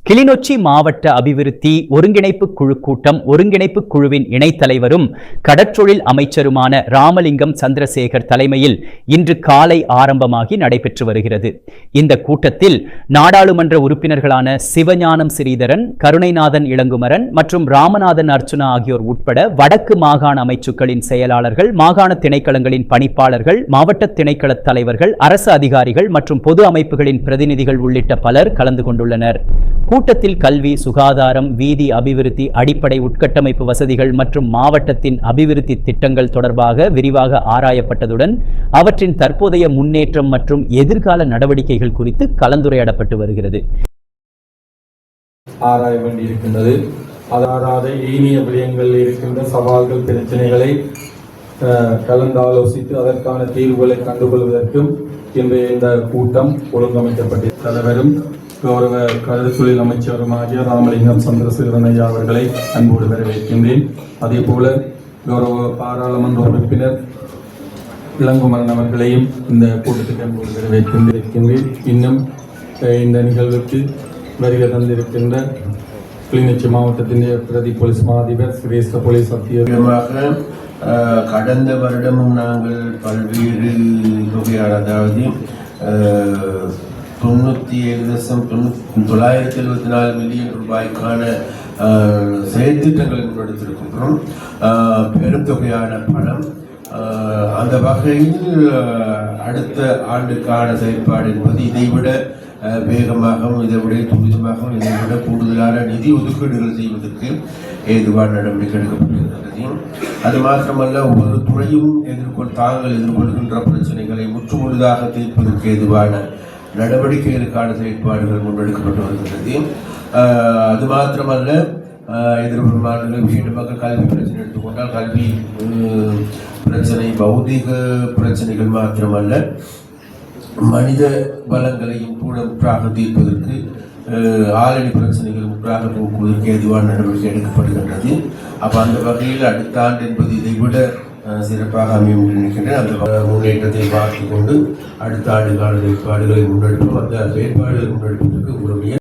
கிளிநொச்சி மாவட்ட அபிவிருத்தி ஒருங்கிணைப்பு குழு கூட்டம் ஒருங்கிணைப்பு குழுவின் இணைத்தலைவரும் கடற்றொழில் அமைச்சருமான ராமலிங்கம் சந்திரசேகர் தலைமையில் இன்று காலை ஆரம்பமாகி நடைபெற்று வருகிறது. இந்த கூட்டத்தில் நாடாளுமன்ற உறுப்பினர்களான சிவஞானம் ஸ்ரீதரன், கருணைநாதன் இளங்குமரன் மற்றும் ராமநாதன் அர்ச்சுனா ஆகியோர் உட்பட வடக்கு மாகாண அமைச்சுக்களின் செயலாளர்கள், மாகாண திணைக்களங்களின் பணிப்பாளர்கள், மாவட்ட திணைக்கள தலைவர்கள், அரசு அதிகாரிகள் மற்றும் பொது அமைப்புகளின் பிரதிநிதிகள் உள்ளிட்ட பலர் கலந்து கொண்டுள்ளனர். கூட்டத்தில் கல்வி, சுகாதாரம், வீதி அபிவிருத்தி, அடிப்படை உட்கட்டமைப்பு வசதிகள் மற்றும் மாவட்டத்தின் அபிவிருத்தி திட்டங்கள் தொடர்பாக விரிவாக ஆராயப்பட்டதுடன் அவற்றின் தற்போதைய முன்னேற்றம் மற்றும் எதிர்கால நடவடிக்கைகள் குறித்து கலந்துரையாடப்பட்டு வருகிறது. ஆராய வேண்டியிருக்கின்றது. அதாராத ஏனைய விடயங்களில் இருக்கின்ற சவால்கள், பிரச்சனைகளை கலந்தாலோசித்து அதற்கான தீர்வுகளை கண்டுகொள்வதற்கும் இன்றைய இந்த கூட்டம் ஒழுங்கமைக்கப்பட்டு தலைவரும் கௌரவ கடற்தொழில் அமைச்சருமாகிய ராமலிங்கம் சந்திரசேகரன் ஐயா அவர்களை அன்போடு வரவேற்கின்றேன். அதே போல கௌரவ பாராளுமன்ற உறுப்பினர் இளங்குமரன் அவர்களையும் இந்த கூட்டத்துக்கு அன்போடு வரவேற்கின்றேன். இன்னும் இந்த நிகழ்வுக்கு வருகை தந்திருக்கின்ற கிளிநொச்சி மாவட்டத்தின் பிரதி போலீஸ் மாதிபர் சிரேஷ்ட போலீஸ் அதிகாரியாக கடந்த வருடமும் நாங்கள் பல்வேறு தொகையான, அதாவது 97.974 மில்லியன் ரூபாய்க்கான செயற்திட்டங்களை முன்னெடுத்திருக்கின்றோம். பெரும் தொகையான பணம். அந்த வகையில் அடுத்த ஆண்டுக்கான செயல்பாடு என்பது இதைவிட வேகமாகவும், இதைவிட துரிதமாகவும், இதைவிட கூடுதலான நிதி ஒதுக்கீடுகள் செய்வதற்கு ஏதுவான நடவடிக்கை எடுக்கப்பட்டிருக்கிறது. அது மாத்திரமல்ல, ஒவ்வொரு துறையும் தாங்கள் எதிர்கொள்கின்ற பிரச்சனைகளை முற்றுமுழுதாக தீர்ப்பதற்கு ஏதுவான நடவடிக்கைகளுக்கான செயற்பாடுகள் முன்னெடுக்கப்பட்டு வருகிறது. அது மாத்திரமல்ல, எதிர்வரும் மாநிலங்கள் விஷயமாக கல்வி பிரச்சனை எடுத்துக்கொண்டால் கல்வி பிரச்சனை, பௌதிக பிரச்சனைகள் மாத்திரமல்ல, மனித வளங்களையும் கூட முற்றாக தீர்ப்பதற்கு, ஆளணி பிரச்சனைகள் முற்றாக போக்குவதற்கு ஏதுவான நடவடிக்கை எடுக்கப்படுகின்றது. அப்போ அந்த வகையில் அடுத்த ஆண்டு என்பது இதைவிட சிறப்பாக அமையும் என்று நினைக்கின்றேன். அந்த முன்னேற்றத்தை பார்த்து கொண்டு அடுத்த ஆண்டுகால செயற்பாடுகளை முன்னெடுப்போம். அந்த செயற்பாடுகளை முன்னெடுப்பதற்கு உங்களுடைய